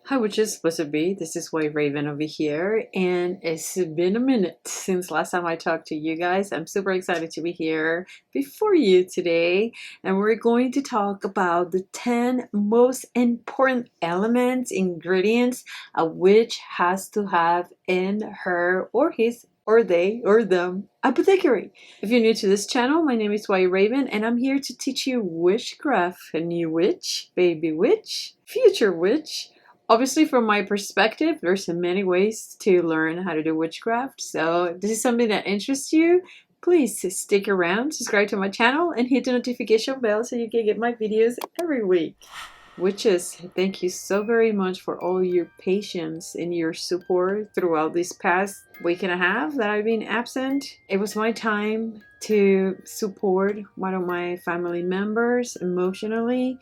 Hi witches, supposed to be. This is White Raven over here, and it's been a minute since last time I talked to you guys. I'm super excited to be here before you today, and we're going to talk about the 10 most important elements, ingredients a witch has to have in her or his or they or them apothecary. If you're new to this channel, my name is White Raven, and I'm here to teach you witchcraft. A new witch, baby witch, future witch. Obviously, from my perspective, there's many ways to learn how to do witchcraft. So if this is something that interests you, please stick around, subscribe to my channel, and hit the notification bell so you can get my videos every week. Witches, thank you so very much for all your patience and your support throughout this past week and a half that I've been absent. It was my time to support one of my family members emotionally.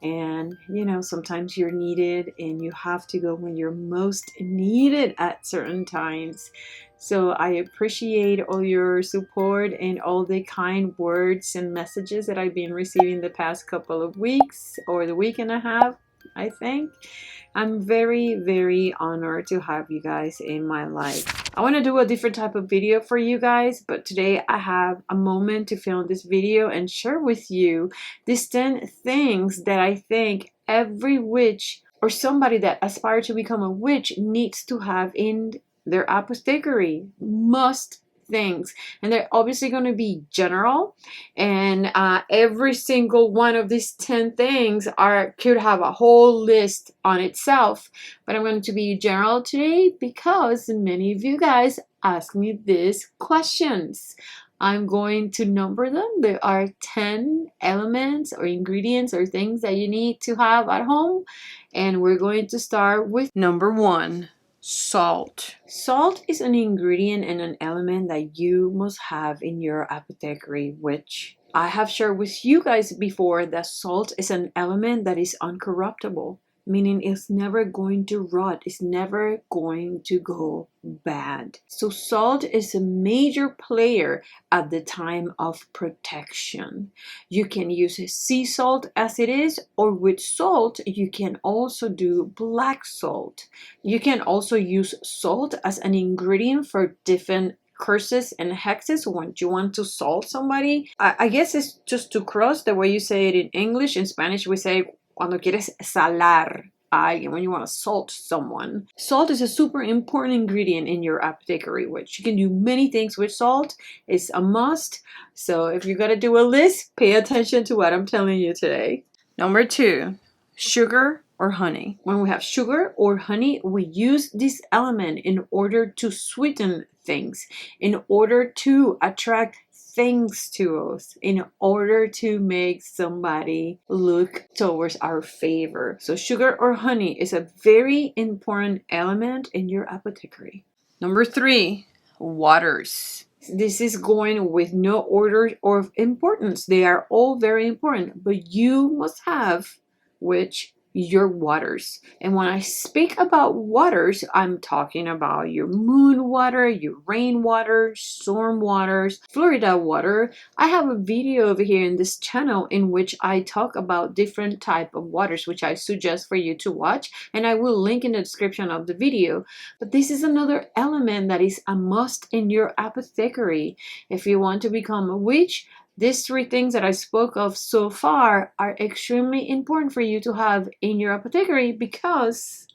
And you know, sometimes you're needed and you have to go when you're most needed at certain times. So I appreciate all your support and all the kind words and messages that I've been receiving the past couple of weeks or the week and a half, I think. I'm very, very honored to have you guys in my life. I want to do a different type of video for you guys, but today I have a moment to film this video and share with you these 10 things that I think every witch or somebody that aspires to become a witch needs to have in their apothecary. Must things, and they're obviously going to be general, and every single one of these 10 things could have a whole list on itself, but I'm going to be general today because many of you guys ask me these questions. I'm going to number them. There are 10 elements or ingredients or things that you need to have at home, and we're going to start with number 1. Salt. Salt is an ingredient and an element that you must have in your apothecary, which I have shared with you guys before that salt is an element that is uncorruptible, meaning it's never going to rot, it's never going to go bad. So salt is a major player at the time of protection. You can use sea salt as it is, or with salt you can also do black salt. You can also use salt as an ingredient for different curses and hexes when you want to salt somebody. I guess it's just to cross, the way you say it in English. In Spanish we say cuando quieres salar, when you want to salt someone. Salt is a super important ingredient in your apothecary, which you can do many things with salt. It's a must. So if you're gonna do a list, pay attention to what I'm telling you today. Number 2, sugar or honey. When we have sugar or honey, we use this element in order to sweeten things, in order to attract things to us, in order to make somebody look towards our favor. So sugar or honey is a very important element in your apothecary. Number 3, waters. This is going with no order or importance. They are all very important, but you must have your waters. And when I speak about waters, I'm talking about your moon water, your rain water, storm waters, Florida water. I have a video over here in this channel in which I talk about different type of waters, which I suggest for you to watch, and I will link in the description of the video. But this is another element that is a must in your apothecary. If you want to become a witch, these 3 things that I spoke of so far are extremely important for you to have in your apothecary because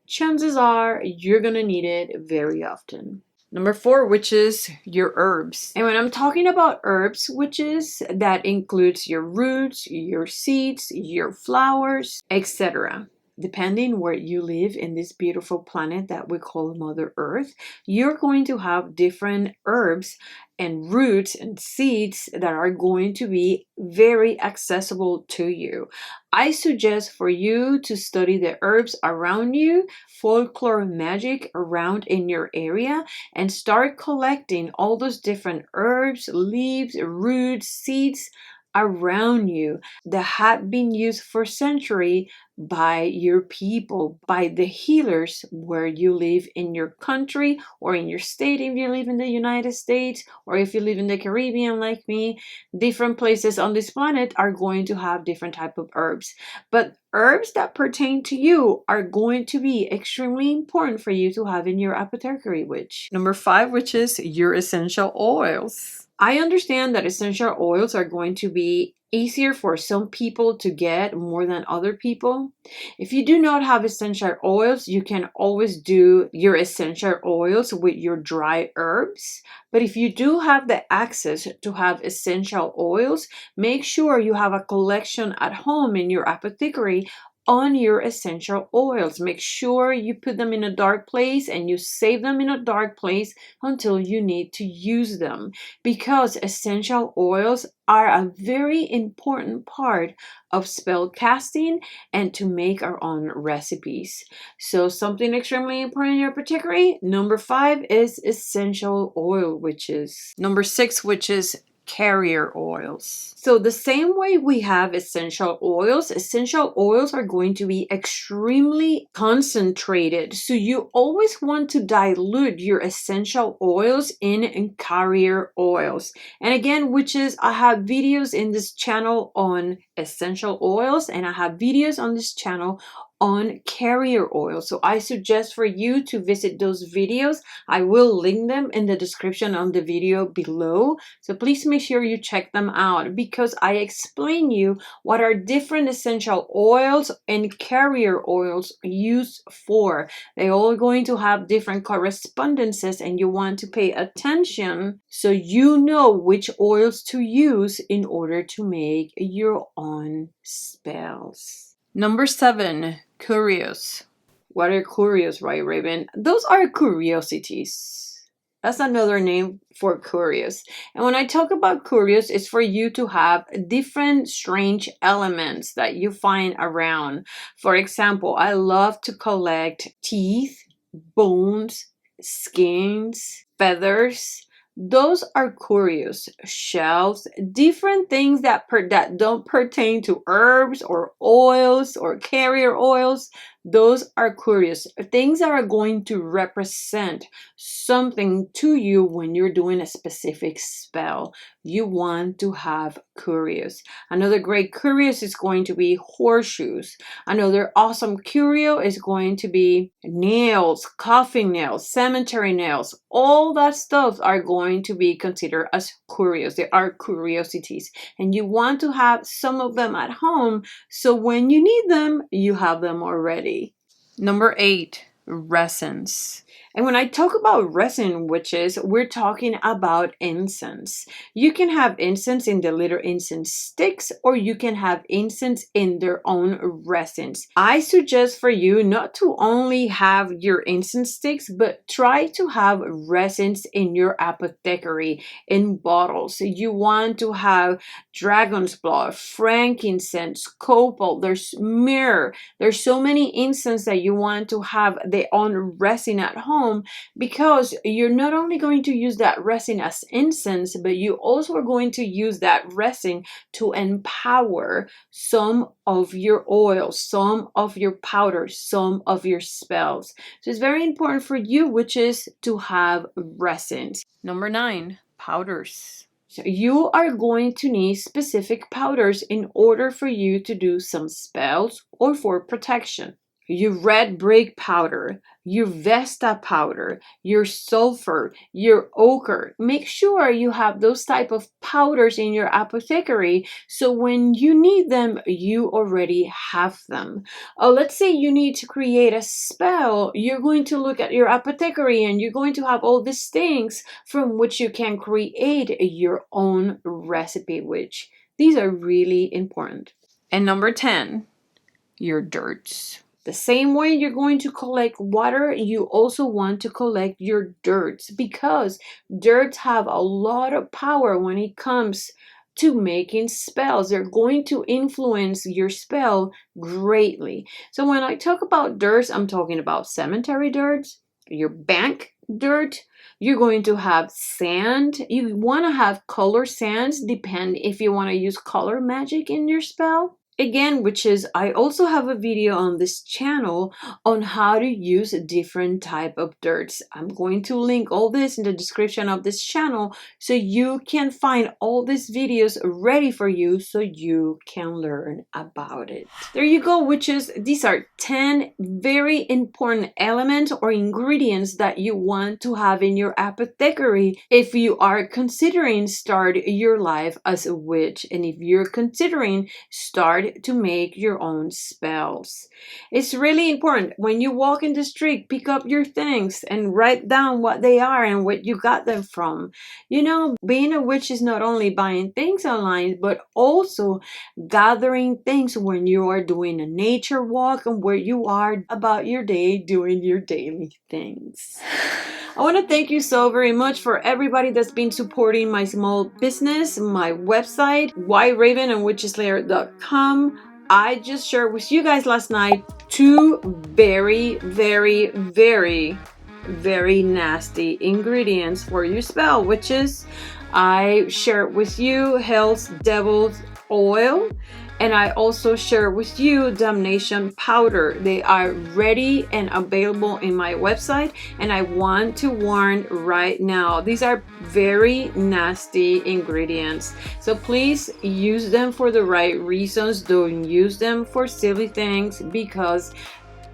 chances are you're gonna need it very often. Number 4, which is your herbs. And when I'm talking about herbs, witches, that includes your roots, your seeds, your flowers, etc. Depending where you live in this beautiful planet that we call Mother Earth, you're going to have different herbs and roots and seeds that are going to be very accessible to you. I suggest for you to study the herbs around you, folklore magic around in your area, and start collecting all those different herbs, leaves, roots, seeds around you that have been used for centuries by your people, by the healers where you live in your country or in your state if you live in the United States, or if you live in the Caribbean like me. Different places on this planet are going to have different type of herbs, but herbs that pertain to you are going to be extremely important for you to have in your apothecary witch. Number 5, which is your essential oils. I understand that essential oils are going to be easier for some people to get more than other people. If you do not have essential oils, you can always do your essential oils with your dry herbs. But if you do have the access to have essential oils, make sure you have a collection at home in your apothecary on your essential oils. Make sure you put them in a dark place and you save them in a dark place until you need to use them, because essential oils are a very important part of spell casting and to make our own recipes. So something extremely important in your apothecary. Number 5 is essential oil witches. Number 6, which is carrier oils. So the same way we have essential oils are going to be extremely concentrated. So you always want to dilute your essential oils in carrier oils. And again, witches, I have videos in this channel on essential oils, and I have videos on this channel on carrier oil. So I suggest for you to visit those videos. I will link them in the description on the video below. So please make sure you check them out, because I explain you what are different essential oils and carrier oils used for. They're all going to have different correspondences, and you want to pay attention so you know which oils to use in order to make your own spells. Number 7, Curios. What are curios, right, Raven? Those are curiosities. That's another name for curios. And when I talk about curios, it's for you to have different strange elements that you find around. For example, I love to collect teeth, bones, skins, feathers. Those are curios. Shells, different things that don't pertain to herbs or oils or carrier oils. Those are curios. Things that are going to represent something to you when you're doing a specific spell. You want to have curios. Another great curios is going to be horseshoes. Another awesome curio is going to be nails, coffin nails, cemetery nails. All that stuff are going to be considered as curios. They are curiosities. And you want to have some of them at home so when you need them, you have them already. Number 8, resins. And when I talk about resin witches, we're talking about incense. You can have incense in the little incense sticks, or you can have incense in their own resins. I suggest for you not to only have your incense sticks, but try to have resins in your apothecary in bottles. You want to have dragon's blood, frankincense, copal, there's myrrh. There's so many incense that you want to have their own resin at home, because you're not only going to use that resin as incense, but you also are going to use that resin to empower some of your oils, some of your powders, some of your spells. So it's very important for you, which is to have resins. Number 9, powders. So you are going to need specific powders in order for you to do some spells or for protection. Your red brick powder, your Vesta powder, your sulfur, your ochre. Make sure you have those type of powders in your apothecary so when you need them, you already have them. Let's say you need to create a spell. You're going to look at your apothecary and you're going to have all these things from which you can create your own recipe, which these are really important. And number 10, your dirts. The same way you're going to collect water, you also want to collect your dirts, because dirts have a lot of power when it comes to making spells. They're going to influence your spell greatly. So when I talk about dirts, I'm talking about cemetery dirts, your bank dirt. You're going to have sand. You want to have color sands, depend if you want to use color magic in your spell. Again, which is, I also have a video on this channel on how to use different type of dirts. I'm going to link all this in the description of this channel so you can find all these videos ready for you so you can learn about it. There you go, witches. These are 10 very important elements or ingredients that you want to have in your apothecary if you are considering start your life as a witch, and if you're considering start to make your own spells. It's really important when you walk in the street, pick up your things and write down what they are and what you got them from. You know, being a witch is not only buying things online, but also gathering things when you are doing a nature walk and where you are about your day doing your daily things. I want to thank you so very much for everybody that's been supporting my small business, my website, whiteravenandwitcheslayer.com. I just shared with you guys last night 2 very, very, very, very nasty ingredients for your spell, which is I shared with you Hell's Devil's Oil, and I also share with you Damnation powder. They are ready and available in my website, and I want to warn right now, these are very nasty ingredients, so please use them for the right reasons. Don't use them for silly things, because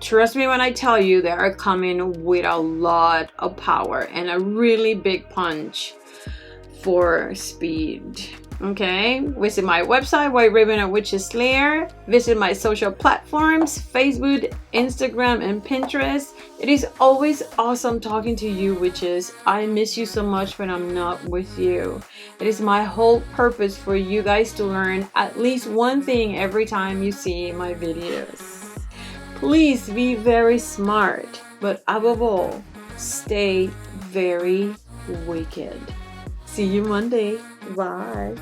trust me when I tell you, they are coming with a lot of power and a really big punch for speed. Okay, visit my website, White Raven and Witches Slayer. Visit my social platforms, Facebook, Instagram, and Pinterest. It is always awesome talking to you, witches. I miss you so much when I'm not with you. It is my whole purpose for you guys to learn at least one thing every time you see my videos. Please be very smart, but above all, stay very wicked. See you Monday. Bye.